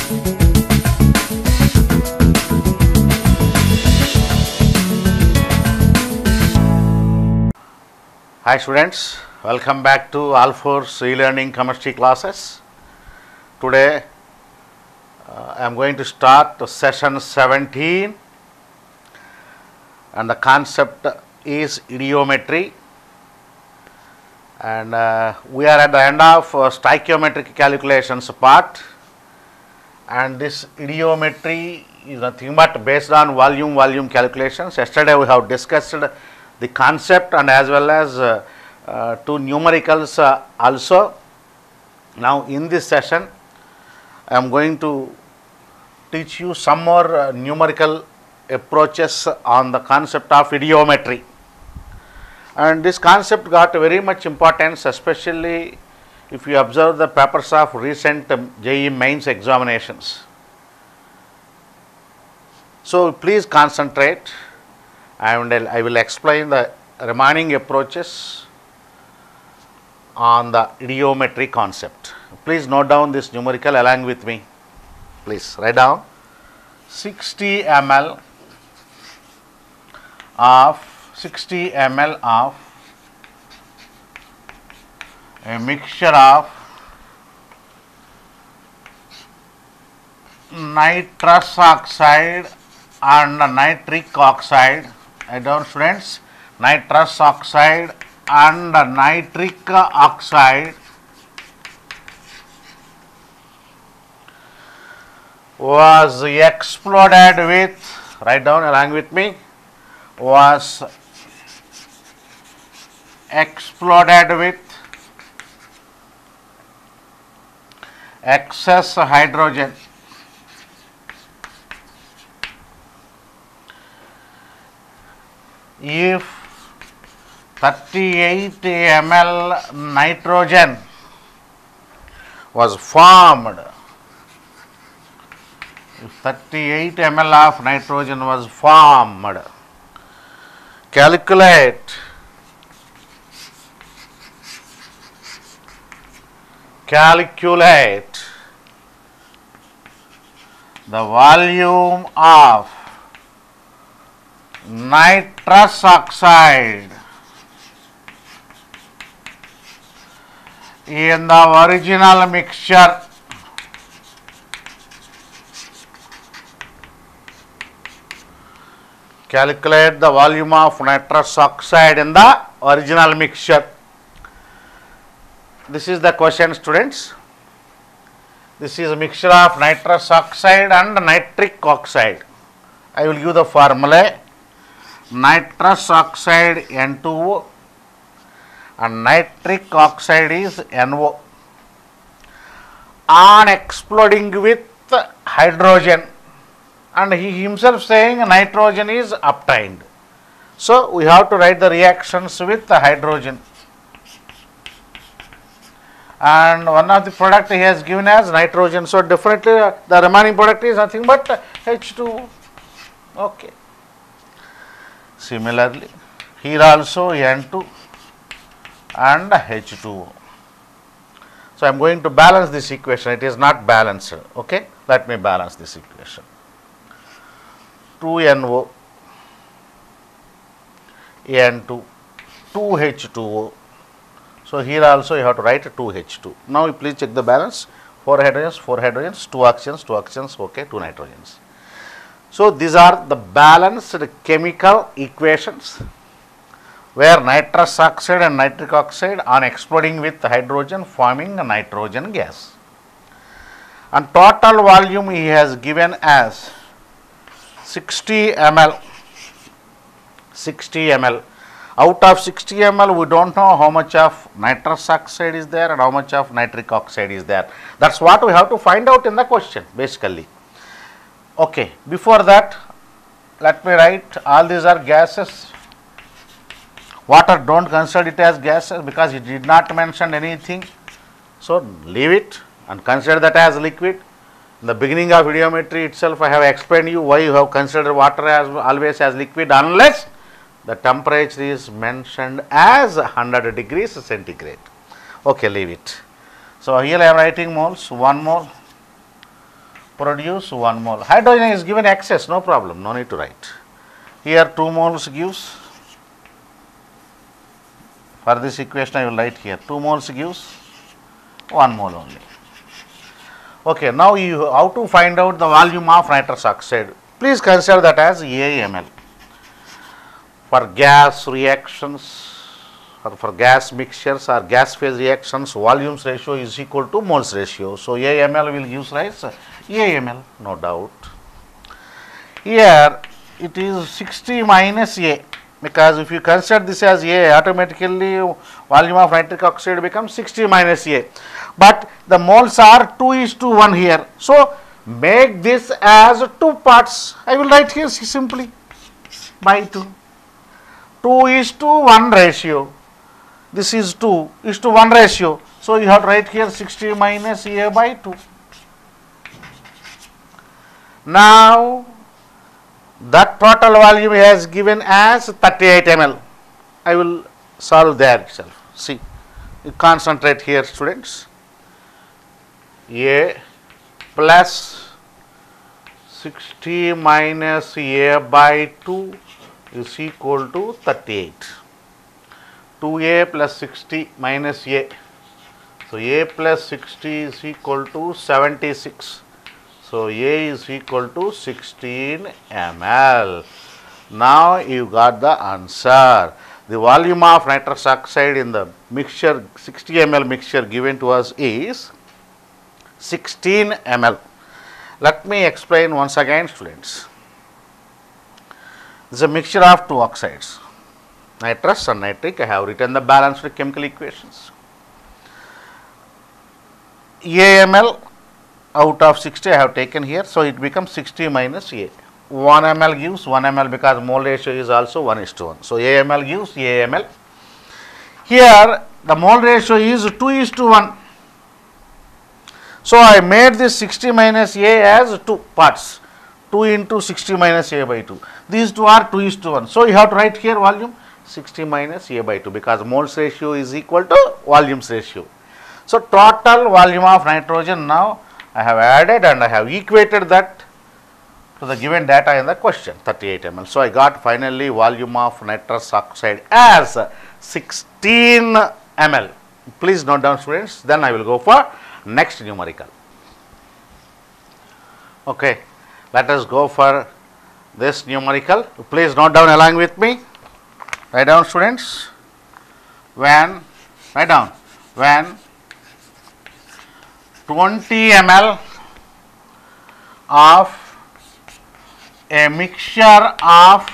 Hi students, welcome back to All4's e-learning chemistry classes. Today I am going to start session 17 and the concept is idiometry, and we are at the end of stoichiometric calculations part, and this idiometry is nothing but based on volume calculations. Yesterday we have discussed the concept and as well as two numericals also. Now in this session I am going to teach you some more numerical approaches on the concept of idiometry, and this concept got very much importance, especially if you observe the papers of recent JEE mains examinations. So please concentrate, and I will explain the remaining approaches on the idiometry concept. Please note down this numerical along with me. Please write down 60 ml of a mixture of nitrous oxide and nitric oxide. Write down students, nitrous oxide and nitric oxide was exploded with, write down along with me, was exploded with excess hydrogen. If 38 ml nitrogen was formed, if 38 ml of nitrogen was formed, calculate the volume of nitrous oxide in the original mixture. Calculate the volume of nitrous oxide in the original mixture. This is the question, students. This is a mixture of nitrous oxide and nitric oxide. I will give the formula: nitrous oxide N2O and nitric oxide is NO. On exploding with hydrogen, and he himself saying nitrogen is obtained. So we have to write the reactions with the hydrogen, and one of the product he has given as nitrogen. So definitely the remaining product is nothing but H2O. Okay. Similarly, here also N2 and H2O. So I am going to balance this equation. It is not balanced. Okay. Let me balance this equation. 2NO, N2, 2H2O. So here also you have to write 2H2. Now you please check the balance. 4 hydrogens, 2 oxygens, okay, 2 nitrogens. So these are the balanced chemical equations where nitrous oxide and nitric oxide on exploding with hydrogen forming a nitrogen gas. And total volume he has given as 60 ml. 60 ml. Out of 60 ml, we don't know how much of nitrous oxide is there and how much of nitric oxide is there. That's what we have to find out in the question, basically. Okay, before that, let me write all these are gases. Water, don't consider it as gases because it did not mention anything. So leave it and consider that as liquid. In the beginning of idiometry itself, I have explained you why you have considered water as always as liquid unless the temperature is mentioned as 100 degrees centigrade. Okay, leave it. So here I am writing moles, 1 mole, produce 1 mole. Hydrogen is given excess, no problem, no need to write. Here 2 moles gives, for this equation I will write here, 2 moles gives 1 mole only. Okay, now you how to find out the volume of nitrous oxide? Please consider that as AML. For gas reactions or for gas mixtures or gas phase reactions, volumes ratio is equal to moles ratio. So, AML will give rise AML, no doubt. Here it is 60 minus A, because if you consider this as A, automatically volume of nitric oxide becomes 60 minus A. But the moles are 2:1 here. So, make this as 2 parts. I will write here simply by 2. 2:1 ratio. This is 2:1 ratio. So, you have to write here 60 minus A by 2. Now, that total volume has given as 38 ml. I will solve there itself. See, you concentrate here, students. A plus 60 minus A by 2 is equal to 38. 2A plus 60 minus A. So, A plus 60 is equal to 76. So, A is equal to 16 ml. Now, you got the answer. The volume of nitrous oxide in the mixture 60 ml mixture given to us is 16 ml. Let me explain once again, students. This is a mixture of 2 oxides, nitrous and nitric. I have written the balanced chemical equations. AML out of 60 I have taken here. So, it becomes 60 minus A. 1 ml gives 1 ml because mole ratio is also 1:1. So, AML gives AML. Here the mole ratio is 2:1. So, I made this 60 minus A as 2 parts. 2 into 60 minus A by 2. These two are 2:1. So, you have to write here volume 60 minus A by 2 because moles ratio is equal to volumes ratio. So, total volume of nitrogen now I have added and I have equated that to the given data in the question 38 ml. So, I got finally volume of nitrous oxide as 16 ml. Please note down, students, then I will go for next numerical. Okay, let us go for this numerical. Please note down along with me. Write down, students. When 20 ml of a mixture of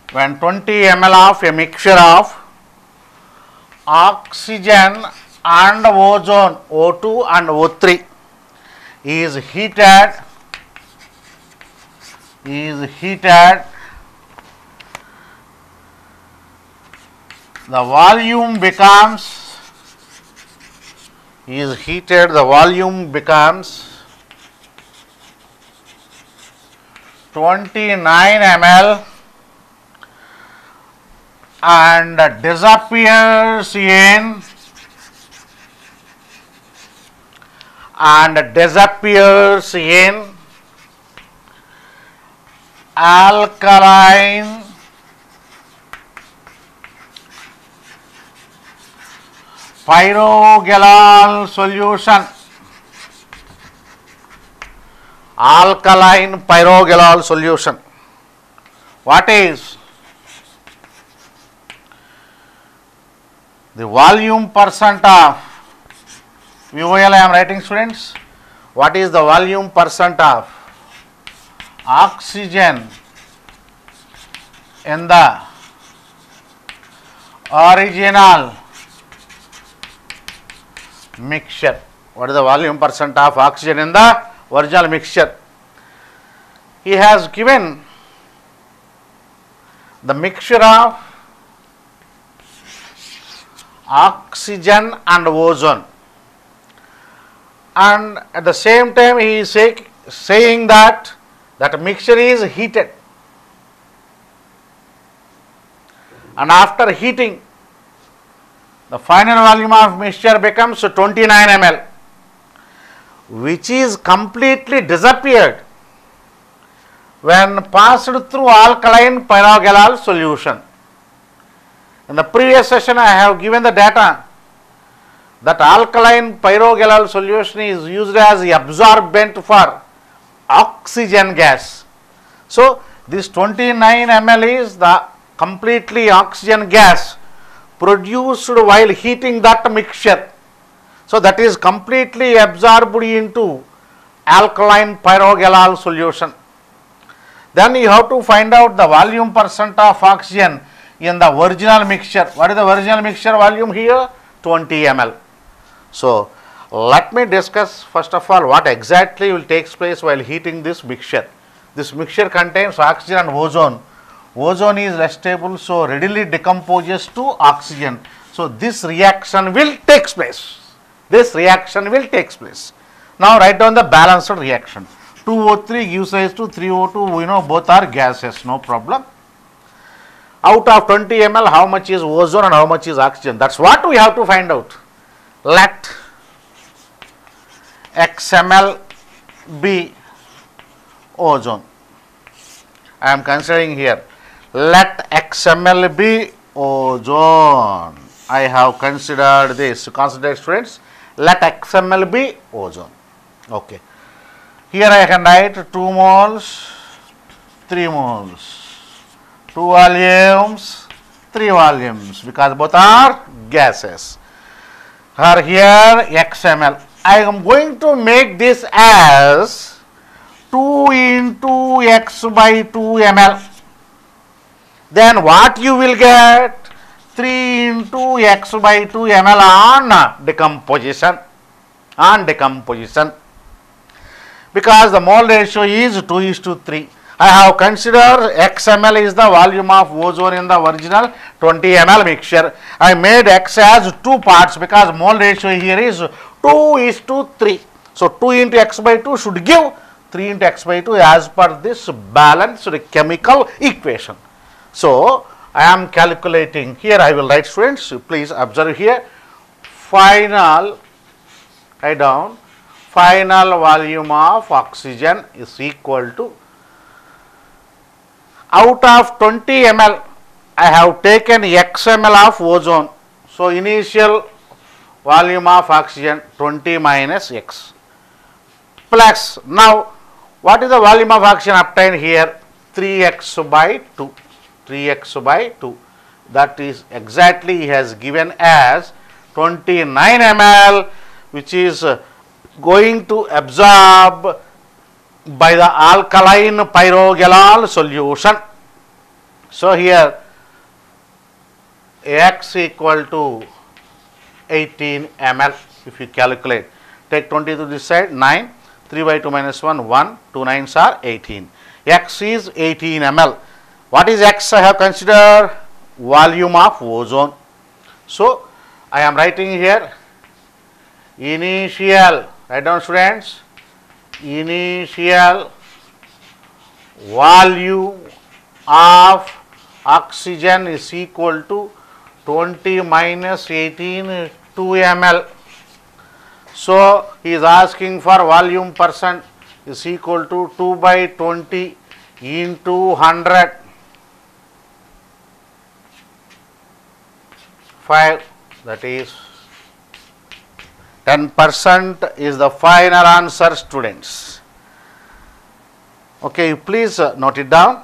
20 ml of a mixture of oxygen and ozone O2 and O3 is heated, the volume becomes 29 ml and disappears in alkaline pyrogalol solution. Alkaline pyrogalol solution. What is the volume percent of VOL? I am writing, students. What is the volume percent of oxygen in the original mixture? What is the volume percent of oxygen in the original mixture? He has given the mixture of oxygen and ozone, and at the same time he is saying that mixture is heated, and after heating the final volume of mixture becomes 29 ml. which is completely disappeared when passed through alkaline pyrogalol solution. In the previous session I have given the data that alkaline pyrogalol solution is used as the absorbent for oxygen gas. So this 29 ml is the completely oxygen gas produced while heating that mixture. So that is completely absorbed into alkaline pyrogalol solution. Then you have to find out the volume percent of oxygen in the original mixture. What is the original mixture volume here? 20 ml. So let me discuss first of all what exactly will take place while heating this mixture. This mixture contains oxygen and ozone. Ozone is less stable, so readily decomposes to oxygen. So this reaction will take place. This reaction will take place. Now write down the balanced reaction. 2O3 gives rise to 3O2. We know both are gases, no problem. Out of 20 ml, how much is ozone and how much is oxygen? That's what we have to find out. Let XML be ozone. I am considering here. Let XML be ozone. I have considered this. Consider, students. Let XML be ozone. Okay. Here I can write 2 moles, 3 moles. 2 volumes, 3 volumes, because both are gases. Or here XML. I am going to make this as 2 into X by 2 ml. Then what you will get? 3 into X by 2 ml on decomposition. On decomposition. Because the mole ratio is 2:3. I have considered XML is the volume of ozone in the original 20 ml mixture. I made X as 2 parts because mole ratio here is 2:3. So 2 into X by 2 should give 3 into X by 2 as per this balanced chemical equation. So I am calculating here. I will write, students, please observe here. Final, write down, final volume of oxygen is equal to, out of 20 ml, I have taken XML of ozone. So initial volume of oxygen 20 minus X plus, now what is the volume of oxygen obtained here? 3x by 2. 3x by 2. That is exactly he has given as 29 ml, which is going to absorb by the alkaline pyrogalol solution. So here X equal to 18 ml. If you calculate, take 20 to this side, 9, 3 by 2 minus 1, 1, 2 9s are 18. X is 18 ml. What is X? I have considered volume of ozone. So I am writing here initial, write down, students, initial volume of oxygen is equal to 20 minus 18, 2 ml. So he is asking for volume percent is equal to 2 by 20 into 100. 5, that is 10% is the final answer, students. Okay, please note it down,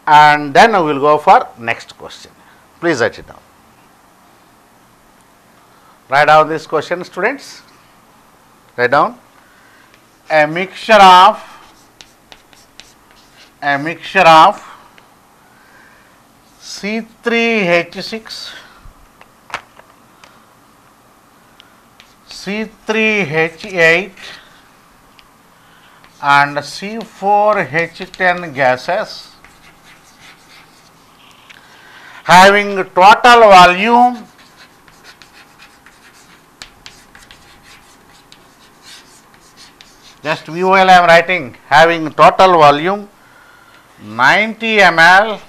and then we will go for next question. Please write it down. Write down this question, students. Write down a mixture of C3H6, C3H8 and C4H10 gases having total volume just VOL I am writing, having total volume 90 ml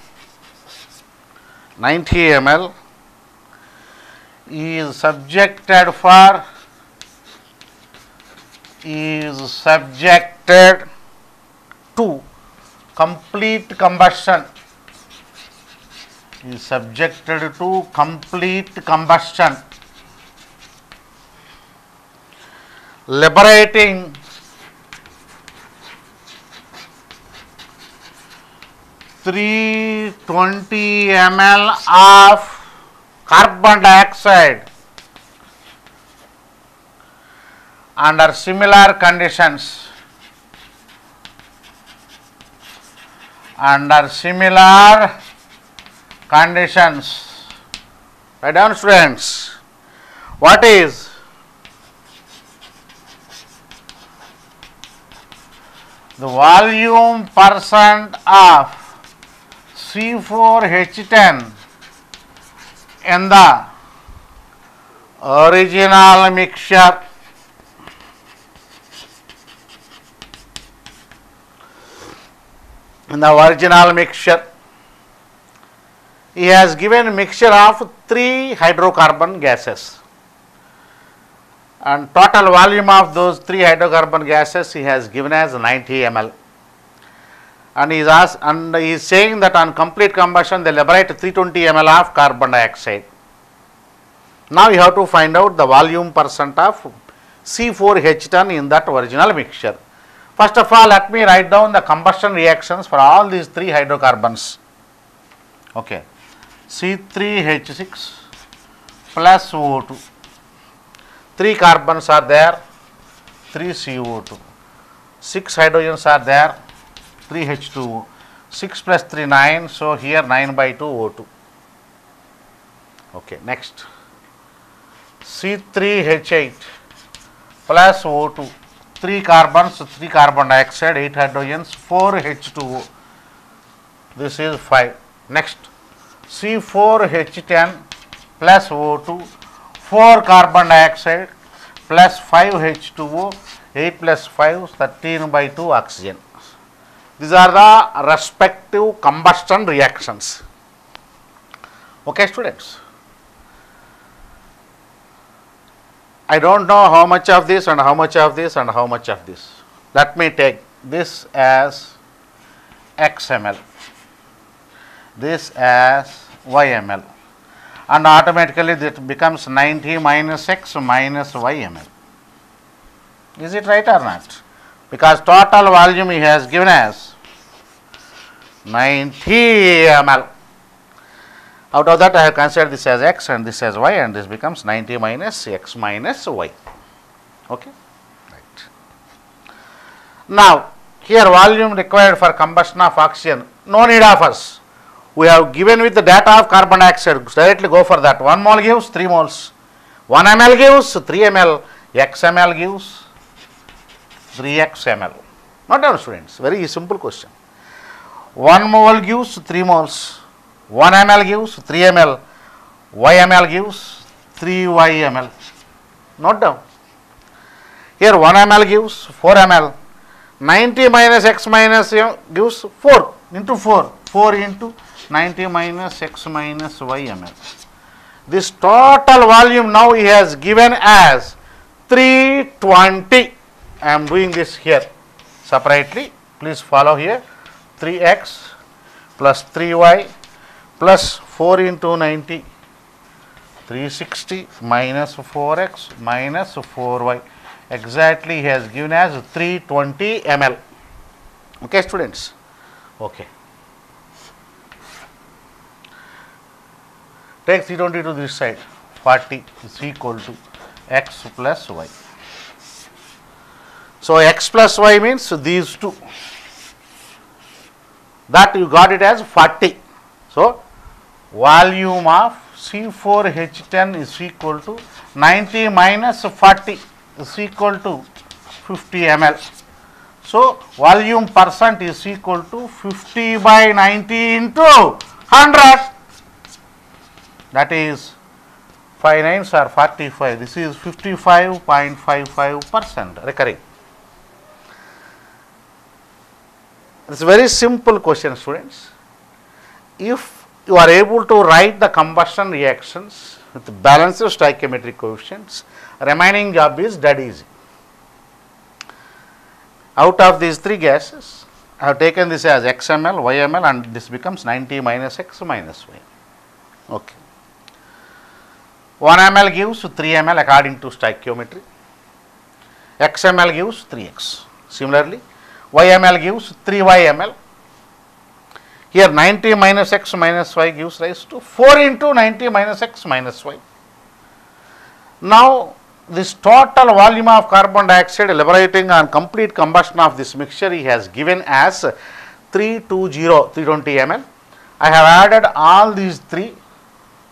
is subjected for is subjected to complete combustion, is subjected to complete combustion, liberating 320 ml of carbon dioxide under similar conditions. Under similar conditions. Write down, students. What is the volume percent of C4H10 in the original mixture? In the original mixture, he has given a mixture of 3 hydrocarbon gases, and total volume of those 3 hydrocarbon gases he has given as 90 ml, and he is saying that on complete combustion they liberate 320 ml of carbon dioxide. Now you have to find out the volume percent of C4H10 in that original mixture. First of all, let me write down the combustion reactions for all these 3 hydrocarbons. Okay, C3H6 plus O2. 3 carbons are there, 3 CO2. 6 hydrogens are there, 3 H2O. 6 plus 3, 9. So here 9 by 2 O2. Okay, next. C3H8 plus O2. 3 carbons, 3 carbon dioxide, 8 hydrogens, 4 H2O. This is 5. Next, C4H10 plus O2, 4 carbon dioxide plus 5 H2O, 8 plus 5, 13 by 2 oxygen. These are the respective combustion reactions. Okay, students. I don't know how much of this and how much of this and how much of this. Let me take this as XML, this as YML, and automatically that becomes 90 minus X minus YML. Is it right or not? Because total volume he has given as 90 ml. Out of that I have considered this as X and this as Y, and this becomes 90 minus X minus Y. Okay, right. Now here volume required for combustion of oxygen, no need of us. We have given with the data of carbon dioxide, directly go for that. 1 mole gives 3 moles, 1 ml gives 3 ml, XML gives 3x ml. Not down, students, very simple question. 1 mole gives 3 moles, 1 ml gives 3 ml, YML gives 3YML. Note down. Here 1 ml gives 4 ml, 90 minus X minus gives 4 into 4, 4 into 90 minus X minus YML. This total volume now he has given as 320. I am doing this here separately. Please follow here. 3x plus 3y plus 4 into 90, 360 minus 4x minus 4y. Exactly he has given as 320 ml. Okay, students. Okay. Take 320 to this side. 40 is equal to x plus y. So x plus y means these two. That you got it as 40. So volume of C4H10 is equal to 90 minus 40 is equal to 50 ml. So volume percent is equal to 50 by 90 into 100. That is 5 nines are 45. This is 55.55% recurring. It's a very simple question, students. If you are able to write the combustion reactions with balanced stoichiometric coefficients, remaining job is dead easy. Out of these three gases, I have taken this as XmL, YmL, and this becomes 90 minus X minus Y. Okay. 1 ml gives 3 ml according to stoichiometry. XmL gives 3x. Similarly, YmL gives 3y ml. Here 90 minus X minus Y gives rise to 4 into 90 minus X minus Y. Now, this total volume of carbon dioxide liberating on complete combustion of this mixture he has given as 320 ml. I have added all these three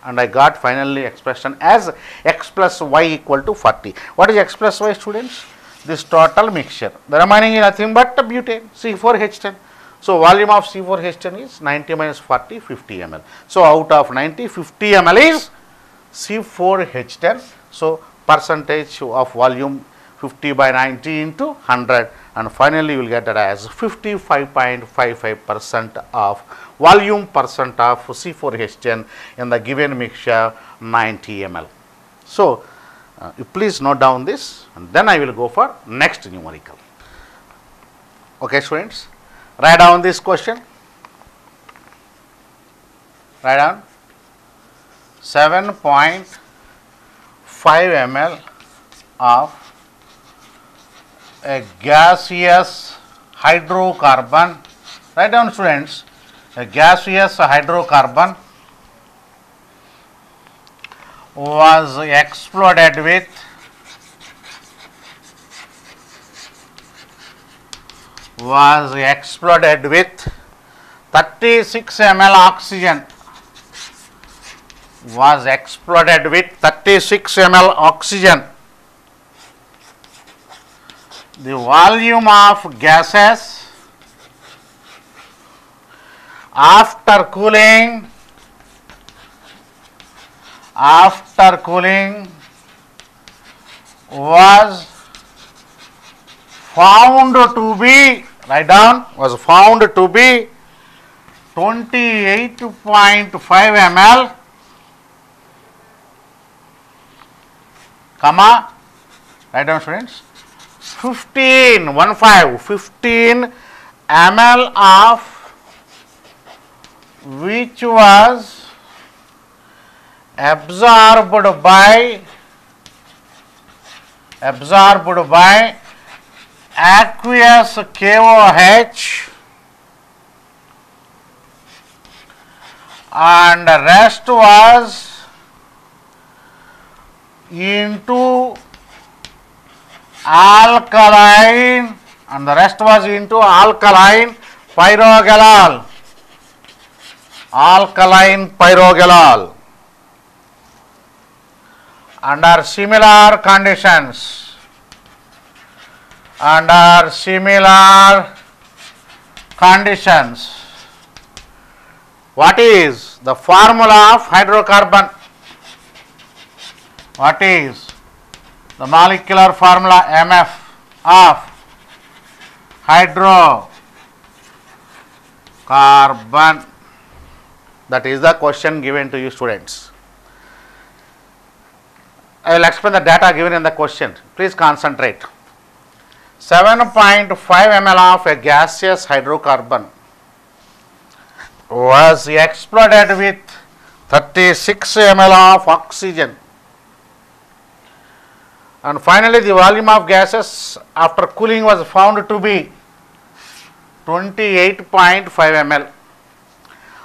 and I got finally expression as X plus Y equal to 40. What is X plus Y, students? This total mixture. The remaining is nothing but butane, C4H10. So, volume of C4H10 is 90 minus 40, 50 ml. So, out of 90, 50 ml is C4H10. So, percentage of volume 50 by 90 into 100, and finally you will get that as 55.55% of volume percent of C4H10 in the given mixture 90 ml. So, you please note down this and then I will go for next numerical. Okay, students, write down this question. Write down 7.5 ml of a gaseous hydrocarbon. Write down, students, a gaseous hydrocarbon was exploded with 36 ml oxygen. Was exploded with 36 ml oxygen. The volume of gases after cooling was found to be, write down, was found to be 28.5 ml, comma, write down, students, 15 ml of which was absorbed by aqueous KOH, and the rest was into alkaline, pyrogalol. Under similar conditions, what is the formula of hydrocarbon? What is the molecular formula MF of hydrocarbon? That is the question given to you, students. I will explain the data given in the question. Please concentrate. 7.5 ml of a gaseous hydrocarbon was exploded with 36 ml of oxygen, and finally the volume of gases after cooling was found to be 28.5 ml.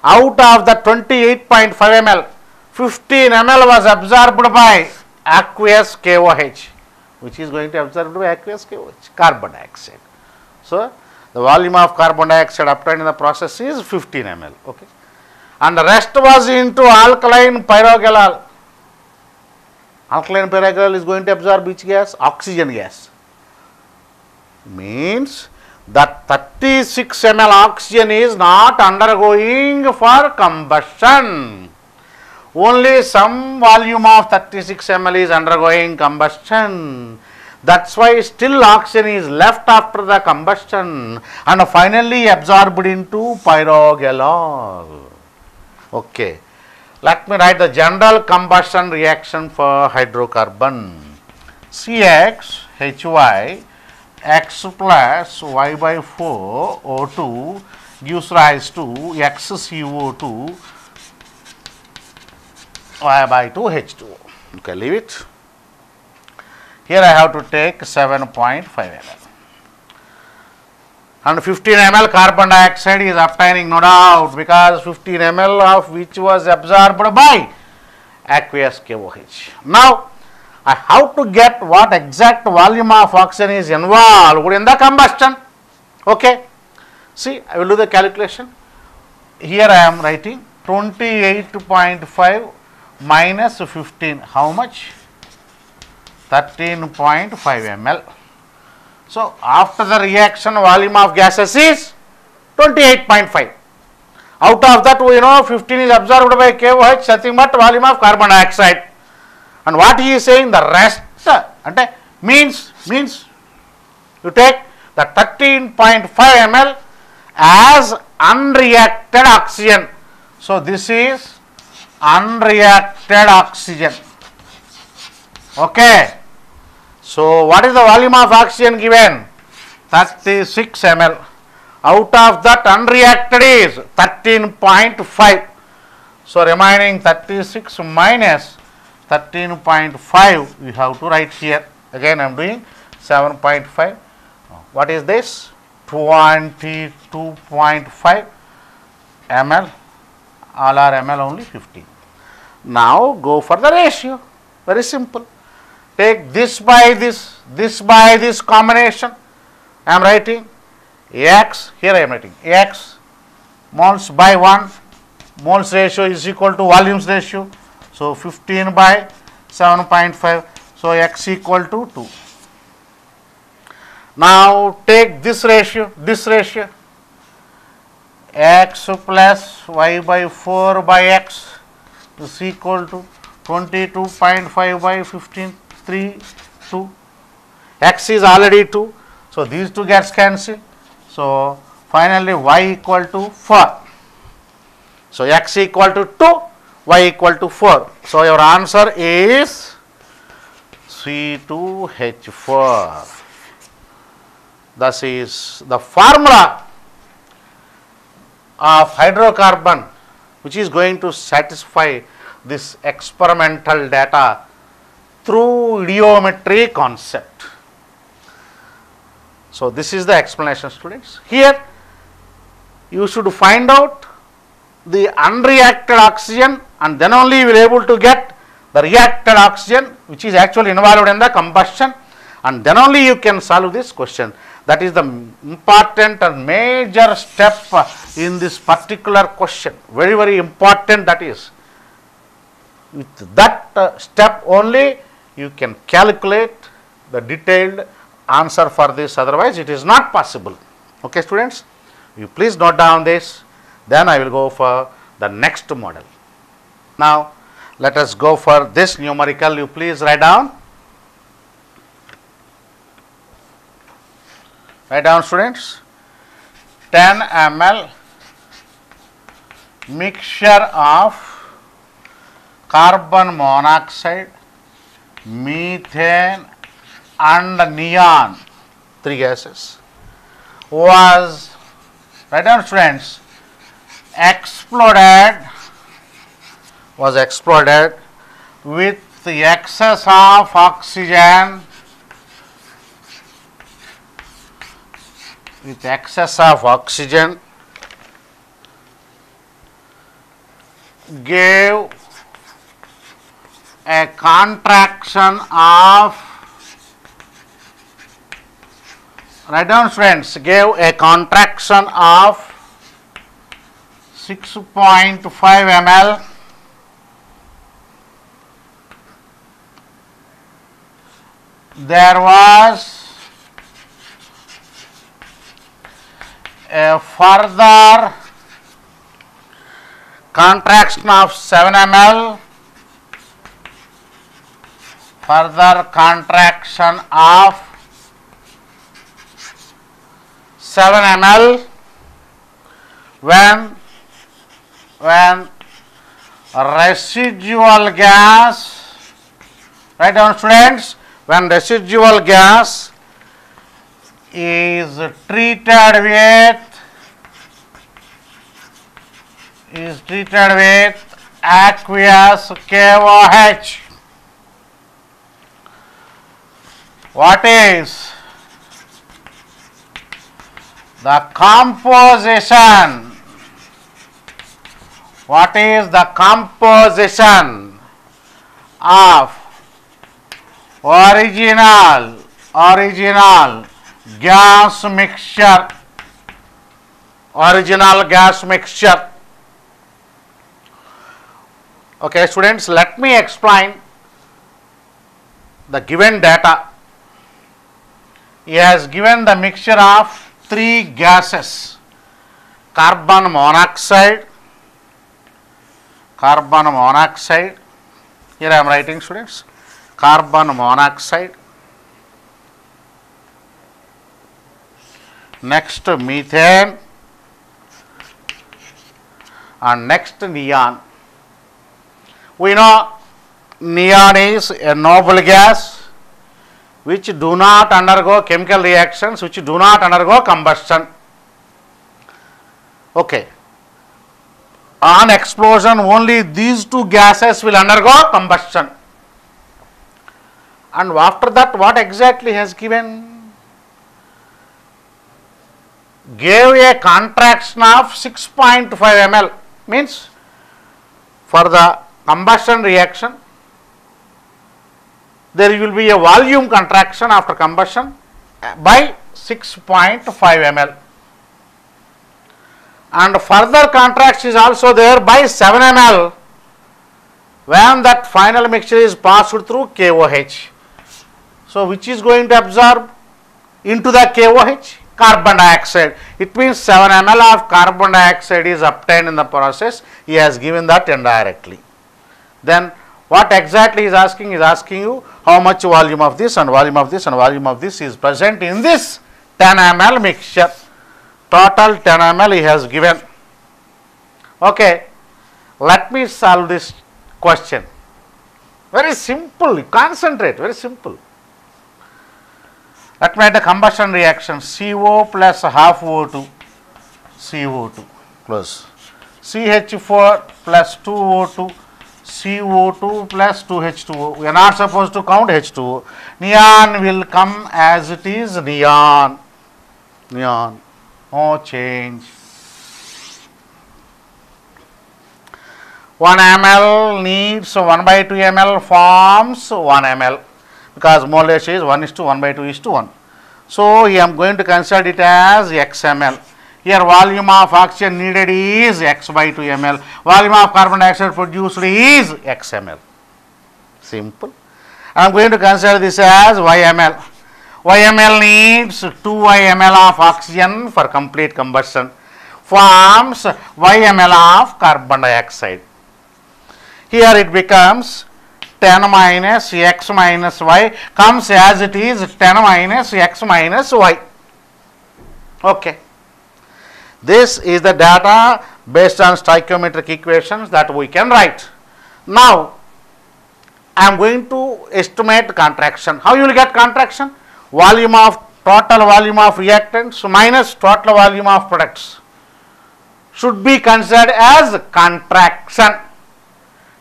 Out of the 28.5 ml, 15 ml was absorbed by aqueous KOH, which is going to absorb by aqueous KOH, carbon dioxide. So, the volume of carbon dioxide obtained in the process is 15 ml. Okay, and the rest was into alkaline pyrogalol. Alkaline pyrogalol is going to absorb which gas? Oxygen gas. Means that 36 ml oxygen is not undergoing for combustion. Only some volume of 36 ml is undergoing combustion. That's why still oxygen is left after the combustion and finally absorbed into pyrogalol. Okay. Let me write the general combustion reaction for hydrocarbon. CH, HY x plus y by 4 O2 gives rise to x CO2 y by 2 H2O. Okay, leave it. Here I have to take 7.5 ml. And 15 ml carbon dioxide is obtaining, no doubt, because 15 ml of which was absorbed by aqueous KOH. Now, I have to get what exact volume of oxygen is involved in the combustion. Okay. See, I will do the calculation. Here I am writing 28.5 minus 15. How much? 13.5 ml. So, after the reaction, volume of gases is 28.5. Out of that, we know 15 is absorbed by KOH, nothing but volume of carbon dioxide. And what he is saying, the rest means you take the 13.5 ml as unreacted oxygen. So, this is unreacted oxygen. Okay. So, what is the volume of oxygen given? 36 ml. Out of that, unreacted is 13.5. So, remaining 36 minus 13.5 we have to write here. Again I am doing 7.5. What is this? 22.5 ml. All are ml only 15. Now go for the ratio. Very simple. Take this by this combination. I am writing X, here I am writing X moles by 1, moles ratio is equal to volumes ratio. So, 15 by 7.5. So, X equal to 2. Now, take this ratio, X plus Y by 4 by X is equal to 22.5 by 15, 3, 2. X is already 2. So, these two gets cancelled. So, finally, Y equal to 4. So, X equal to 2, Y equal to 4. So, your answer is C2H4. Thus is the formula of hydrocarbon which is going to satisfy this experimental data through ideometry concept. So, this is the explanation, students. Here you should find out the unreacted oxygen, and then only you will be able to get the reacted oxygen which is actually involved in the combustion, and then only you can solve this question. That is the important and major step in this particular question. Very, very important that is. With that step only you can calculate the detailed answer for this, otherwise it is not possible. Okay, students, you please note down this, then I will go for the next model. Now, let us go for this numerical. You please write down. Write down, students. 10 ml mixture of carbon monoxide, methane and neon, 3 gases, was, write down, students, exploded with the excess of oxygen, gave a contraction of, write down, friends, gave a contraction of 6.5 ml there was a further contraction of 7 ml, further contraction of 7 ml when residual gas, write down, students, when residual gas is treated with aqueous KOH. What is the composition? What is the composition of original gas mixture? Original gas mixture. Okay, students, let me explain the given data. He has given the mixture of three gases: carbon monoxide, here I am writing, students, carbon monoxide, next methane, and next neon. We know neon is a noble gas which do not undergo chemical reactions, which do not undergo combustion. Okay. On explosion, only these two gases will undergo combustion. And after that, what exactly has given? Gave a contraction of 6.5 ml, means for the combustion reaction, there will be a volume contraction after combustion by 6.5 ml. And further contraction is also there by 7 ml when that final mixture is passed through KOH. So, which is going to absorb into the KOH? Carbon dioxide. It means 7 ml of carbon dioxide is obtained in the process. He has given that indirectly. Then what exactly is asking? Is asking you how much volume of this and volume of this and volume of this is present in this 10 ml mixture. Total 10 ml he has given. Okay, let me solve this question. Very simple, concentrate, very simple. Let me write a combustion reaction: CO plus half O2, CO2 plus CH4 plus 2O2, CO2 plus 2H2O. We are not supposed to count H2O. Neon will come as it is, neon, no change. 1 ml needs 1/2 ml forms 1 ml because mole ratio is 1:1/2:1. So, I am going to consider it as XML. Here volume of oxygen needed is X/2 ml. Volume of carbon dioxide produced is XML. Simple. I am going to consider this as YML. YML needs 2 ml of oxygen for complete combustion. Forms YML of carbon dioxide. Here it becomes 10 minus X minus Y, comes as it is 10 minus X minus Y. Okay. This is the data based on stoichiometric equations that we can write. Now, I am going to estimate contraction. How you will get contraction? Total volume of reactants minus total volume of products should be considered as contraction.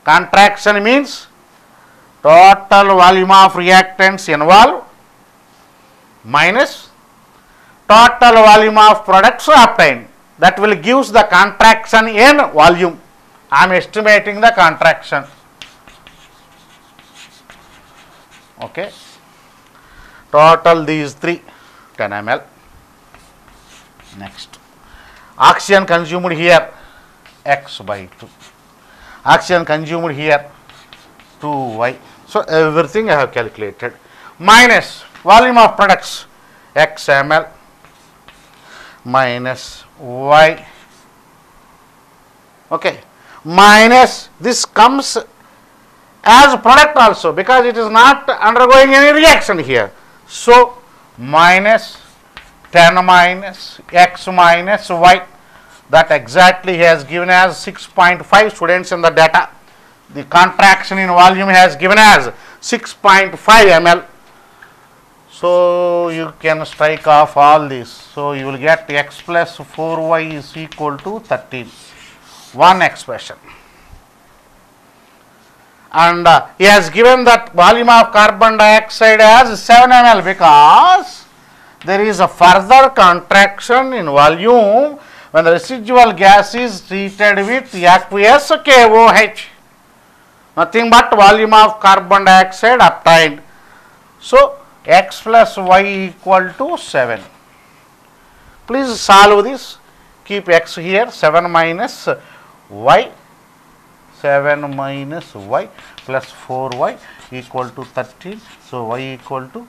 Contraction means total volume of reactants involved minus total volume of products obtained. That will gives the contraction in volume. I am estimating the contraction. Okay. Total these three 10 ml. Next, oxygen consumed here X/2. Oxygen consumed here 2Y. So, everything I have calculated. Minus volume of products XML minus Y. Okay. Minus this comes as product also because it is not undergoing any reaction here. So, minus 10 minus X minus Y. That exactly he has given as 6.5 students in the data. The contraction in volume has given as 6.5 ml. So you can strike off all this. So you will get x plus 4y is equal to 13. One expression. And he has given that volume of carbon dioxide as 7 ml because there is a further contraction in volume when the residual gas is treated with aqueous KOH. Nothing but volume of carbon dioxide obtained. So x plus y equal to 7. Please solve this. Keep x here, 7 minus y. 7 minus y plus 4y equal to 13. So y equal to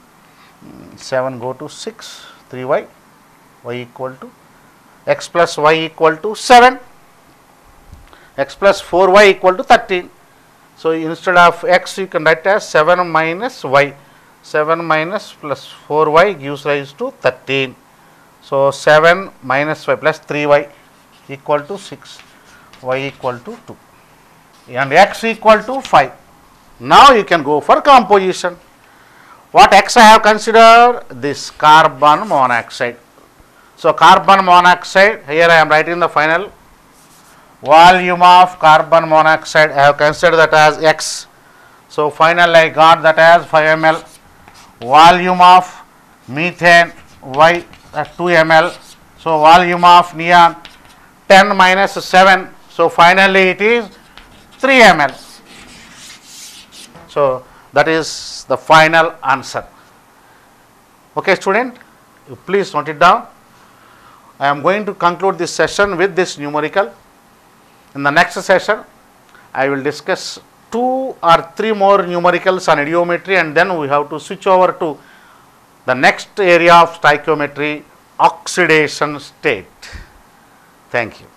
7 go to 6, 3y, y equal to x plus y equal to 7, x plus 4y equal to 13. So instead of x you can write as 7 minus y. 7 minus plus 4y gives rise to 13. So 7 minus y plus 3y equal to 6, y equal to 2. And x equal to 5. Now you can go for composition. What x I have considered? This carbon monoxide. So carbon monoxide, here I am writing the final volume of carbon monoxide. I have considered that as x. So final I got that as 5 ml. Volume of methane y at 2 ml. So volume of neon 10 minus 7. So finally it is 3 ml. So that is the final answer. Okay, student, you please note it down. I am going to conclude this session with this numerical. In the next session, I will discuss 2 or 3 more numericals on idiometry, and then we have to switch over to the next area of stoichiometry, oxidation state. Thank you.